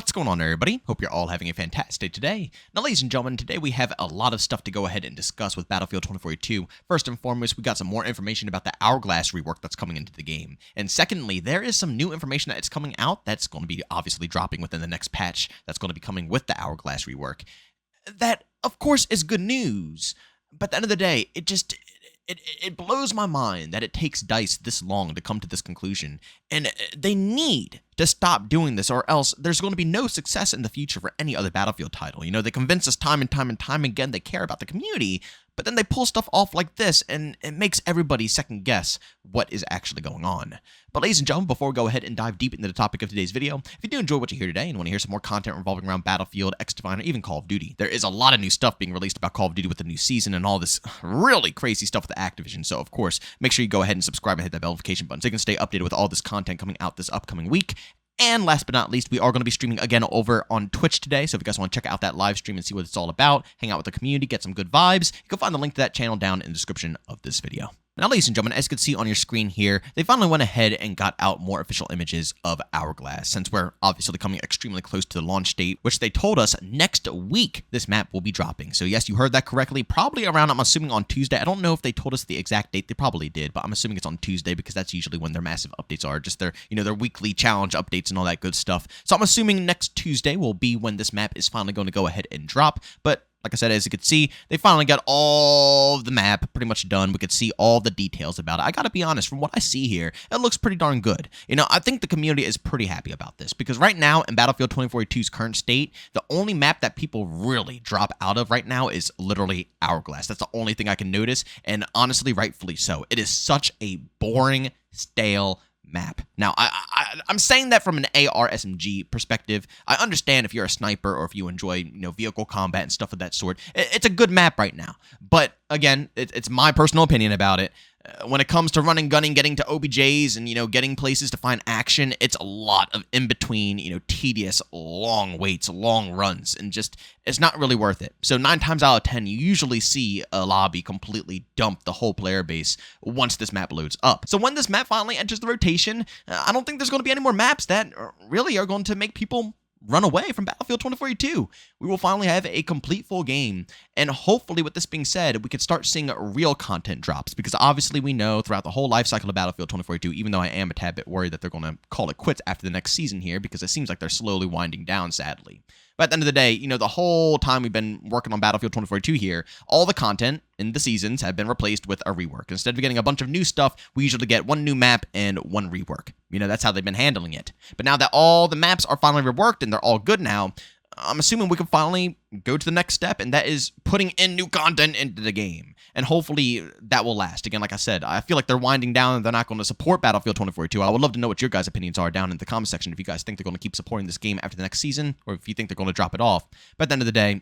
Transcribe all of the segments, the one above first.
What's going on, everybody? Hope you're all having a fantastic day today. Now, ladies and gentlemen, today we have a lot of stuff to go ahead and discuss with Battlefield 2042. First and foremost, we got some more information about the Hourglass rework that's coming into the game. And secondly, there is some new information that is coming out that's going to be obviously dropping within the next patch that's going to be coming with the Hourglass rework. That, of course, is good news. But at the end of the day, it blows my mind that it takes DICE this long to come to this conclusion, and they need to stop doing this, or else there's going to be no success in the future for any other Battlefield title. You know, they convince us time and time again they care about the community, but then they pull stuff off like this, and it makes everybody second guess what is actually going on. But ladies and gentlemen, before we go ahead and dive deep into the topic of today's video, if you do enjoy what you hear today and want to hear some more content revolving around Battlefield, X-Divine, or even Call of Duty, there is a lot of new stuff being released about Call of Duty with the new season and all this really crazy stuff with Activision. So of course, make sure you go ahead and subscribe and hit that bell notification button so you can stay updated with all this content coming out this upcoming week. And last but not least, we are going to be streaming again over on Twitch today, so if you guys want to check out that live stream and see what it's all about, hang out with the community, get some good vibes, you can find the link to that channel down in the description of this video. Now, ladies and gentlemen, as you can see on your screen here, they finally went ahead and got out more official images of Hourglass, since we're obviously coming extremely close to the launch date, which they told us next week this map will be dropping. So yes, you heard that correctly, probably around, I'm assuming, on Tuesday. I don't know if they told us the exact date. They probably did, but I'm assuming it's on Tuesday because that's usually when their massive updates are, just their, their weekly challenge updates and all that good stuff. So I'm assuming next Tuesday will be when this map is finally going to go ahead and drop, but like I said, as you could see, they finally got all the map pretty much done. We could see all the details about it. I gotta be honest, from what I see here, it looks pretty darn good. I think the community is pretty happy about this, because right now, in Battlefield 2042's current state, the only map that people really drop out of right now is literally Hourglass. That's the only thing I can notice, and honestly, rightfully so. It is such a boring, stale map. Now, I'm saying that from an AR SMG perspective. I understand if you're a sniper or if you enjoy, vehicle combat and stuff of that sort. It's a good map right now. But again, it's my personal opinion about it. When it comes to running, gunning, getting to OBJs and, getting places to find action, it's a lot of in-between, tedious, long waits, long runs, and just, it's not really worth it. So 9 times out of 10, you usually see a lobby completely dump the whole player base once this map loads up. So when this map finally enters the rotation, I don't think there's going to be any more maps that really are going to make people run away from Battlefield 2042. We will finally have a complete full game, and hopefully, with this being said, we could start seeing real content drops, because obviously we know throughout the whole life cycle of Battlefield 2042, even though I am a tad bit worried that they're going to call it quits after the next season here, because it seems like they're slowly winding down, sadly. But at the end of the day, the whole time we've been working on Battlefield 2042 here, all the content in the seasons have been replaced with a rework. Instead of getting a bunch of new stuff, we usually get one new map and one rework. That's how they've been handling it. But now that all the maps are finally reworked and they're all good now, I'm assuming we can finally go to the next step, and that is putting in new content into the game. And hopefully that will last. Again, like I said, I feel like they're winding down and they're not going to support Battlefield 2042. I would love to know what your guys' opinions are down in the comment section, if you guys think they're going to keep supporting this game after the next season, or if you think they're going to drop it off. But at the end of the day,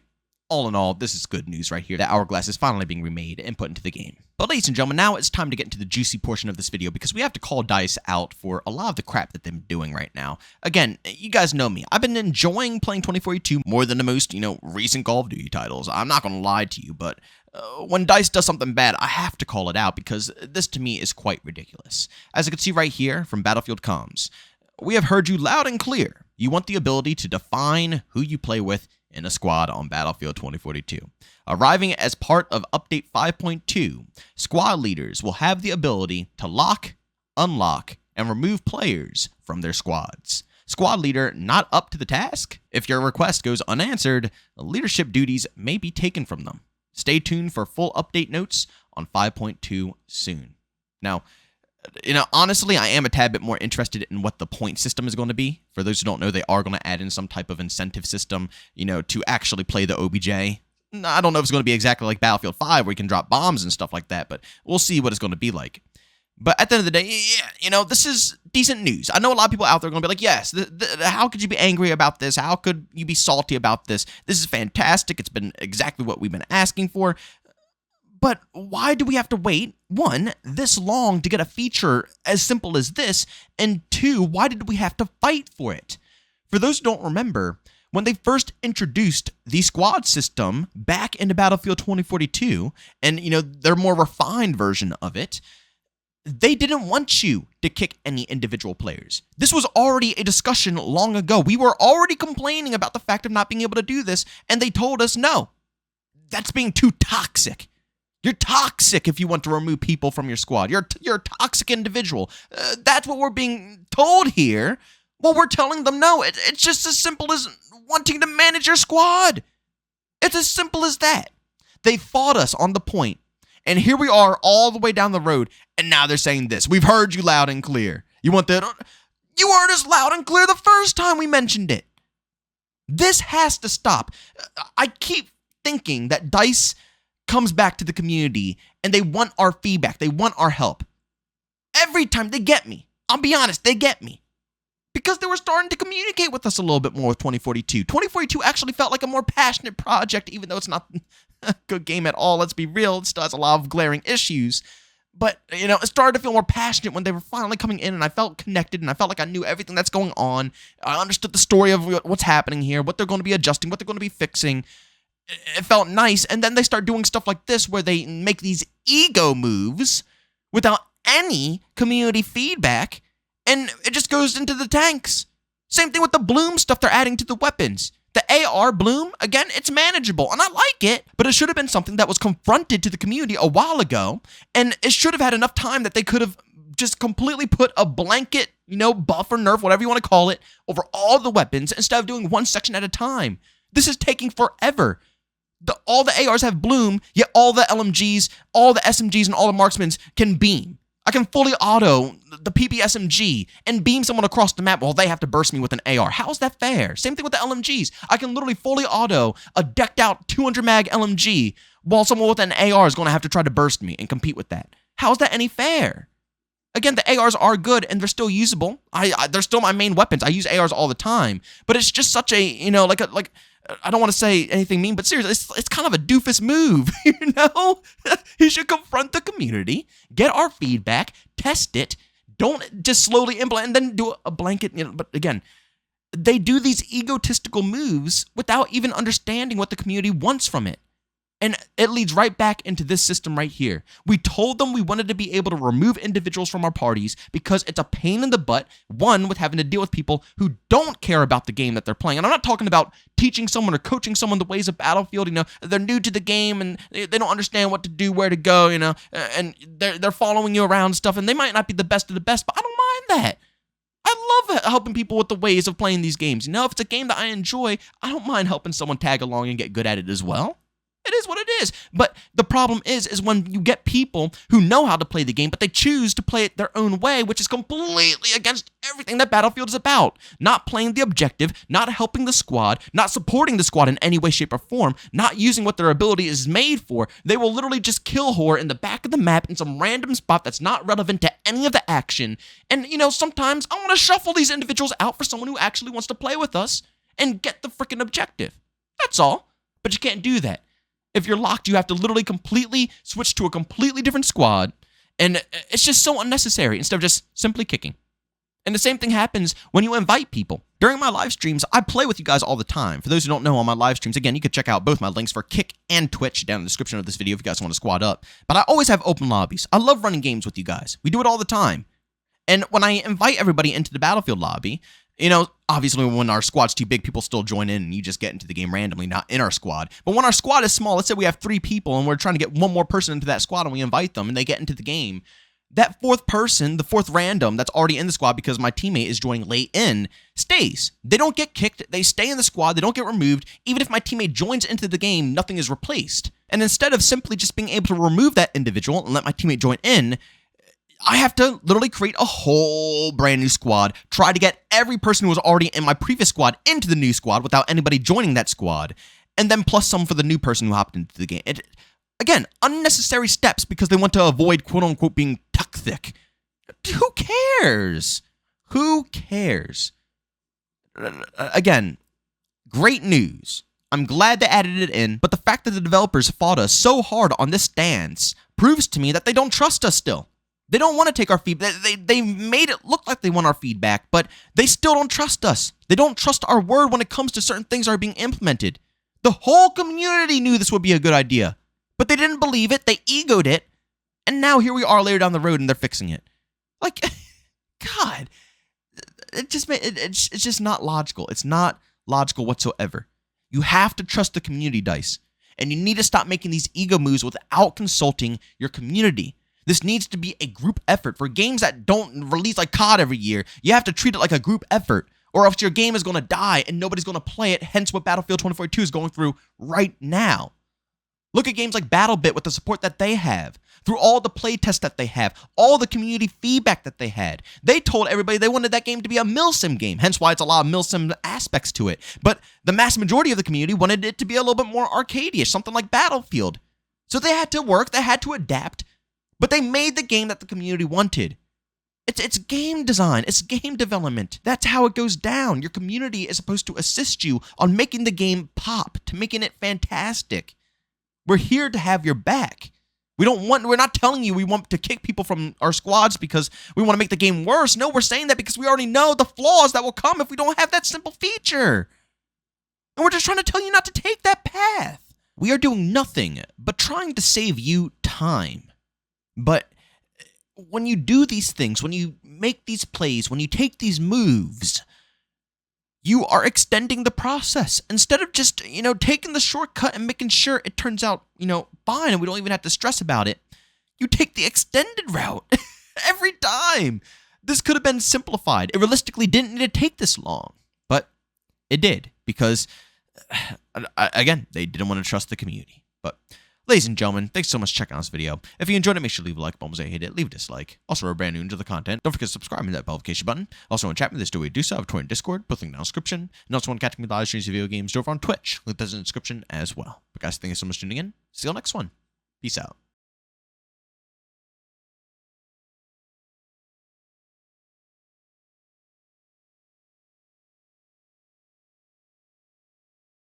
all in all, this is good news right here, that Hourglass is finally being remade and put into the game. But ladies and gentlemen, now it's time to get into the juicy portion of this video, because we have to call DICE out for a lot of the crap that they're doing right now. Again, you guys know me. I've been enjoying playing 2042 more than the most, recent Call of Duty titles. I'm not going to lie to you, but when DICE does something bad, I have to call it out, because this to me is quite ridiculous. As you can see right here from Battlefield Comms, we have heard you loud and clear. You want the ability to define who you play with in a squad on Battlefield 2042. Arriving as part of Update 5.2, squad leaders will have the ability to lock, unlock, and remove players from their squads. Squad leader not up to the task? If your request goes unanswered, leadership duties may be taken from them. Stay tuned for full update notes on 5.2 soon. Now, honestly, I am a tad bit more interested in what the point system is going to be. For those who don't know, they are going to add in some type of incentive system, to actually play the OBJ. I don't know if it's going to be exactly like Battlefield 5, where you can drop bombs and stuff like that, but we'll see what it's going to be like. But at the end of the day, yeah, this is decent news. I know a lot of people out there are going to be like, yes, how could you be angry about this? How could you be salty about this? This is fantastic. It's been exactly what we've been asking for. But why do we have to wait, 1, this long to get a feature as simple as this, and 2, why did we have to fight for it? For those who don't remember, when they first introduced the squad system back into Battlefield 2042, and, their more refined version of it, They didn't want you to kick any individual players. This was already a discussion long ago. We were already complaining about the fact of not being able to do this, and they told us, no, that's being too toxic. You're toxic if you want to remove people from your squad. You're a toxic individual. That's what we're being told here. Well, we're telling them no. It's just as simple as wanting to manage your squad. It's as simple as that. They fought us on the point, and here we are all the way down the road, and now they're saying this. We've heard you loud and clear. You want that? You heard us loud and clear the first time we mentioned it. This has to stop. I keep thinking that DICE comes back to the community and they want our feedback. They want our help. Every time they get me. I'll be honest, they get me. Because they were starting to communicate with us a little bit more with 2042. 2042 actually felt like a more passionate project, even though it's not a good game at all. Let's be real. It still has a lot of glaring issues. But, it started to feel more passionate when they were finally coming in, and I felt connected, and I felt like I knew everything that's going on. I understood the story of what's happening here, what they're going to be adjusting, what they're going to be fixing. It felt nice, and then they start doing stuff like this where they make these ego moves without any community feedback, and it just goes into the tanks. Same thing with the bloom stuff they're adding to the weapons. The AR bloom, again, it's manageable, and I like it, but it should have been something that was confronted to the community a while ago, and it should have had enough time that they could have just completely put a blanket, buff or nerf, whatever you want to call it, over all the weapons instead of doing one section at a time. This is taking forever. All the ARs have bloom, yet all the LMGs, all the SMGs, and all the marksmans can beam. I can fully auto the PPSMG and beam someone across the map while they have to burst me with an AR. How is that fair? Same thing with the LMGs. I can literally fully auto a decked out 200 mag LMG while someone with an AR is going to have to try to burst me and compete with that. How is that any fair? Again, the ARs are good and they're still usable. They're still my main weapons. I use ARs all the time, but it's just such a, I don't want to say anything mean, but seriously, it's kind of a doofus move, He should confront the community, get our feedback, test it, don't just slowly implement and then do a blanket, But again, they do these egotistical moves without even understanding what the community wants from it. And it leads right back into this system right here. We told them we wanted to be able to remove individuals from our parties because it's a pain in the butt, one, with having to deal with people who don't care about the game that they're playing. And I'm not talking about teaching someone or coaching someone the ways of Battlefield. They're new to the game and they don't understand what to do, where to go, and they're following you around and stuff, and they might not be the best of the best, but I don't mind that. I love helping people with the ways of playing these games. If it's a game that I enjoy, I don't mind helping someone tag along and get good at it as well. It is what it is. But the problem is when you get people who know how to play the game, but they choose to play it their own way, which is completely against everything that Battlefield is about. Not playing the objective, not helping the squad, not supporting the squad in any way, shape, or form, not using what their ability is made for. They will literally just kill whore in the back of the map in some random spot that's not relevant to any of the action. And, sometimes I want to shuffle these individuals out for someone who actually wants to play with us and get the freaking objective. That's all. But you can't do that. If you're locked, you have to literally completely switch to a completely different squad, and it's just so unnecessary instead of just simply kicking. And the same thing happens when you invite people. During my live streams, I play with you guys all the time. For those who don't know, on my live streams, again, you can check out both my links for Kick and Twitch down in the description of this video if you guys want to squad up. But I always have open lobbies. I love running games with you guys. We do it all the time. And when I invite everybody into the Battlefield lobby, obviously when our squad's too big, people still join in and you just get into the game randomly, not in our squad. But when our squad is small, let's say we have 3 people and we're trying to get one more person into that squad and we invite them and they get into the game, that 4th person, the 4th random that's already in the squad because my teammate is joining late in, stays. They don't get kicked. They stay in the squad. They don't get removed. Even if my teammate joins into the game, nothing is replaced. And instead of simply just being able to remove that individual and let my teammate join in, I have to literally create a whole brand new squad, try to get every person who was already in my previous squad into the new squad without anybody joining that squad, and then plus some for the new person who hopped into the game. Again, unnecessary steps because they want to avoid quote-unquote being toxic. Who cares? Who cares? Again, great news. I'm glad they added it in, but the fact that the developers fought us so hard on this stance proves to me that they don't trust us still. They don't want to take our feedback. They made it look like they want our feedback, but they still don't trust us. They don't trust our word when it comes to certain things that are being implemented. The whole community knew this would be a good idea, but they didn't believe it. They egoed it, And now here we are later down the road and they're fixing it. Like, God, it's just not logical. It's not logical whatsoever. You have to trust the community, DICE. And you need to stop making these ego moves without consulting your community. This needs to be a group effort. For games that don't release like COD every year, you have to treat it like a group effort, or else your game is going to die and nobody's going to play it, hence what Battlefield 2042 is going through right now. Look at games like BattleBit with the support that they have, through all the playtests that they have, all the community feedback that they had. They told everybody they wanted that game to be a milsim game, hence why it's a lot of milsim aspects to it. But the mass majority of the community wanted it to be a little bit more arcadeish, something like Battlefield. So they had to work, they had to adapt, but they made the game that the community wanted. It's game design, it's game development. That's how it goes down. Your community is supposed to assist you on making the game pop, to making it fantastic. We're here to have your back. We're not telling you we want to kick people from our squads because we want to make the game worse. No, we're saying that because we already know the flaws that will come if we don't have that simple feature. And we're just trying to tell you not to take that path. We are doing nothing but trying to save you time. But when you do these things, when you make these plays, when you take these moves, you are extending the process instead of just, taking the shortcut and making sure it turns out, fine and we don't even have to stress about it. You take the extended route every time. This could have been simplified. It realistically didn't need to take this long, but it did because, again, they didn't want to trust the community. But ladies and gentlemen, thanks so much for checking out this video. If you enjoyed it, make sure to leave a like. If you hate it, leave a dislike. Also, if you're brand new into the content, don't forget to subscribe and hit that notification button. Also, want to chat with this, do we do so? I have a Twitter and Discord, both linked down in the description. And also want to catch me live streams of video games over on Twitch. Link that's in the description as well. But guys, thank you so much for tuning in. See you on the next one. Peace out.